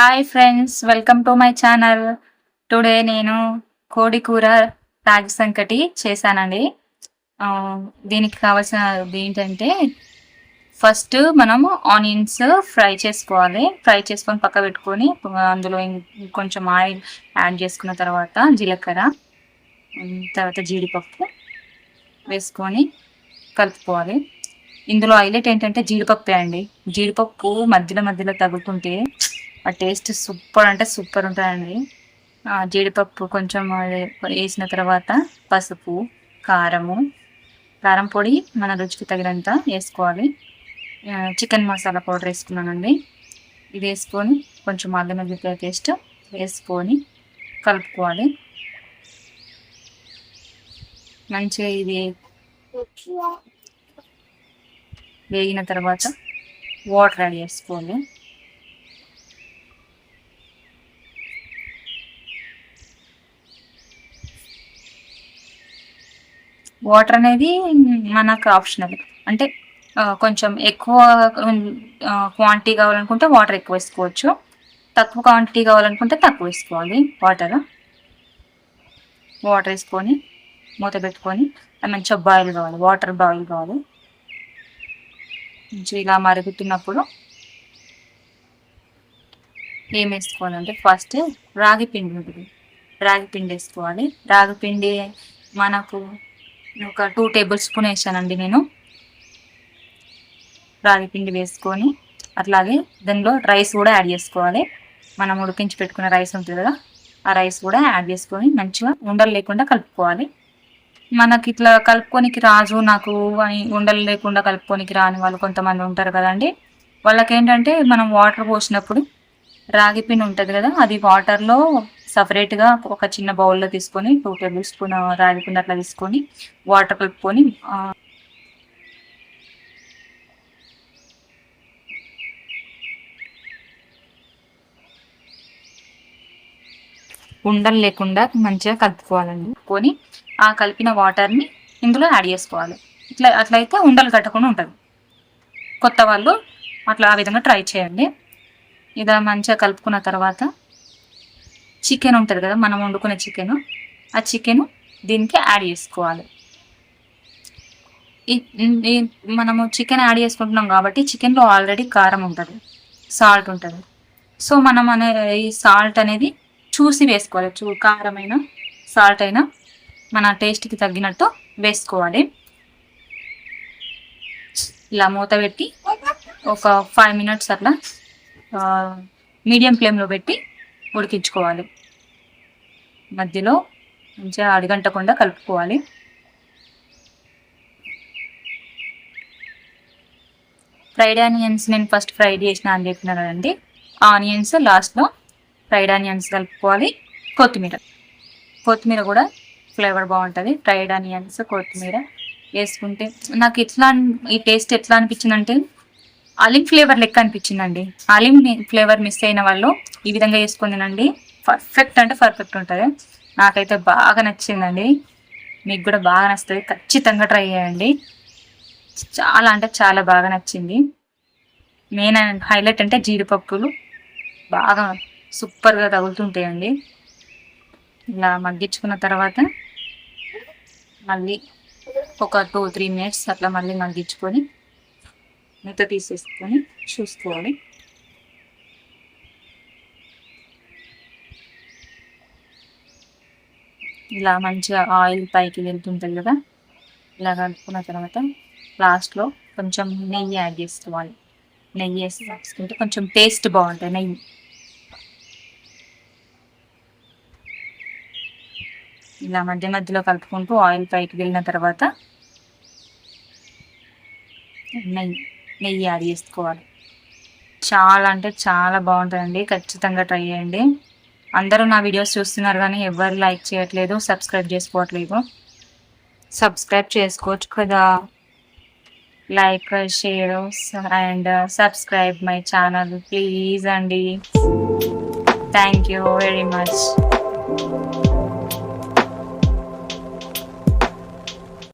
Hi friends, welcome to my channel. Today నేను కోడి కూర రాగి సంకటి చేశానండి. దీనికి కావాల్సిన ఏంటంటే ఫస్ట్ మనము ఆనియన్స్ ఫ్రై చేసుకోవాలి. ఫ్రై చేసుకొని పక్క పెట్టుకొని అందులో కొంచెం ఆయిల్ యాడ్ చేసుకున్న తర్వాత జీలకర్ర, తర్వాత జీడిపప్పు వేసుకొని కలుపుకోవాలి. ఇందులో హైలైట్ ఏంటంటే జీడిపప్పే అండి. జీడిపప్పు మధ్యలో మధ్యలో తగులుతుంటే ఆ టేస్ట్ సూపర్ అంటే సూపర్ ఉంటుందండి. జీడిపప్పు కొంచెం వేసిన తర్వాత పసుపు, కారం పొడి మన రుచికి తగినంత వేసుకోవాలి. చికెన్ మసాలా పౌడర్ వేసుకున్నానండి. ఇది వేసుకొని కొంచెం అల్లం వెల్లుల్లి పేస్ట్ వేసుకొని కలుపుకోవాలి. మంచిగా ఇది వేగిన తర్వాత వాటర్ యాడ్ చేసుకోవాలి. వాటర్ అనేది మనకు ఆప్షనల్. అంటే కొంచెం ఎక్కువ క్వాంటిటీ కావాలనుకుంటే వాటర్ ఎక్కువ వేసుకోవచ్చు, తక్కువ క్వాంటిటీ కావాలనుకుంటే తక్కువ వేసుకోవాలి. వాటర్ వేసుకొని మూత పెట్టుకొని మంచిగా బాయిల్ కావాలి. వాటర్ బాయిల్ కావాలి. మంచిగా ఇలా మరుగుతున్నప్పుడు ఏం వేసుకోవాలంటే ఫస్ట్ రాగి పిండి ఉంటుంది. రాగి పిండి వేసుకోవాలి. రాగి పిండి మనకు ఒక 2 టేబుల్ స్పూన్ వేసానండి నేను. రాగి పిండి వేసుకొని అట్లాగే దానిలో రైస్ కూడా యాడ్ చేసుకోవాలి. మనం ఉడికించి పెట్టుకున్న రైస్ ఉంటుంది కదా, ఆ రైస్ కూడా యాడ్ చేసుకొని మంచిగా ఉండలు లేకుండా కలుపుకోవాలి. మనకి ఇట్లా కలుపుకోనికి రాజు నాకు అని ఉండలు లేకుండా కలుపుకోనికి రాని వాళ్ళు కొంతమంది ఉంటారు కదండి. వాళ్ళకి ఏంటంటే మనం వాటర్ పోసినప్పుడు రాగి పిండి ఉంటుంది కదా, అది వాటర్లో సపరేట్గా ఒక చిన్న బౌల్లో తీసుకొని 2 టేబుల్ స్పూన్ రాగి పిండి అట్లా తీసుకొని వాటర్ కలుపుకొని ఉండలు లేకుండా మంచిగా కలుపుకోవాలండి. కొని ఆ కలిపిన వాటర్ని ఇందులో యాడ్ చేసుకోవాలి. అట్లయితే ఉండలు కట్టకుండా ఉంటుంది. కొత్త వాళ్ళు అట్లా ఆ విధంగా ట్రై చేయండి. ఇలా మంచిగా కలుపుకున్న తర్వాత చికెన్ ఉంటుంది కదా, మనం వండుకునే చికెన్, ఆ చికెన్ దీనికి యాడ్ చేసుకోవాలి. మనము చికెన్ యాడ్ చేసుకుంటున్నాం కాబట్టి చికెన్లో ఆల్రెడీ కారం ఉంటుంది, సాల్ట్ ఉంటుంది. సో మనం ఈ సాల్ట్ అనేది చూసి వేసుకోవాలి. కారం అయినా సాల్ట్ అయినా మన టేస్ట్కి తగ్గినట్టు వేసుకోవాలి. ఇలా మూత పెట్టి ఒక 5 మినిట్స్ అట్లా మీడియం ఫ్లేమ్లో పెట్టి ఉడికించుకోవాలి. మధ్యలో మంచిగా అడిగంటకుండా కలుపుకోవాలి. ఫ్రైడ్ ఆనియన్స్ నేను ఫస్ట్ ఫ్రైడ్ చేసిన అని చెప్పినాను కదండి. ఆనియన్స్ లాస్ట్లో ఫ్రైడ్ ఆనియన్స్ కలుపుకోవాలి. కొత్తిమీర కూడా ఫ్లేవర్ బాగుంటుంది. ఫ్రైడ్ ఆనియన్స్ కొత్తిమీర వేసుకుంటే నాకు ఈ టేస్ట్ ఎట్లా అనిపించిందంటే అలీం ఫ్లేవర్ లెక్క అనిపించిందండి. అలీం ఫ్లేవర్ మిస్ అయిన వాళ్ళు ఈ విధంగా వేసుకొని తినండి. పర్ఫెక్ట్ అంటే పర్ఫెక్ట్ ఉంటుంది. నాకైతే బాగా నచ్చిందండి. మీకు కూడా బాగా నచ్చుతుంది. ఖచ్చితంగా ట్రై చేయండి. చాలా అంటే చాలా బాగా నచ్చింది. మెయిన్ హైలైట్ అంటే జీడిపప్పులు బాగా సూపర్గా తగులుతుంటాయండి. ఇలా మగ్గించుకున్న తర్వాత మళ్ళీ ఒక 2-3 మినిట్స్ అట్లా మళ్ళీ మగ్గించుకొని మూత తీసేసుకొని చూసుకోవాలి. ఇలా మంచిగా ఆయిల్ పైకి వెళ్తుంటుంది కదా, ఇలా కలుపుకున్న తర్వాత లాస్ట్లో కొంచెం నెయ్యి యాడ్ చేసుకోవాలి. నెయ్యి వేసి తీసుకుంటే కొంచెం టేస్ట్ బాగుంటుంది. నెయ్యి ఇలా మధ్య మధ్యలో కలుపుకుంటూ ఆయిల్ పైకి వెళ్ళిన తర్వాత నెయ్యి యాడ్ చేసుకోవాలి. చాలా అంటే చాలా బాగుంటుందండి. ఖచ్చితంగా ట్రై చేయండి. అందరూ నా వీడియోస్ చూస్తున్నారు కానీ ఎవరు లైక్ చేయట్లేదు, సబ్స్క్రైబ్ చేసుకోవట్లేదు. సబ్స్క్రైబ్ చేసుకోవచ్చు కదా. Like, share and subscribe my channel please అండి. Thank you very much.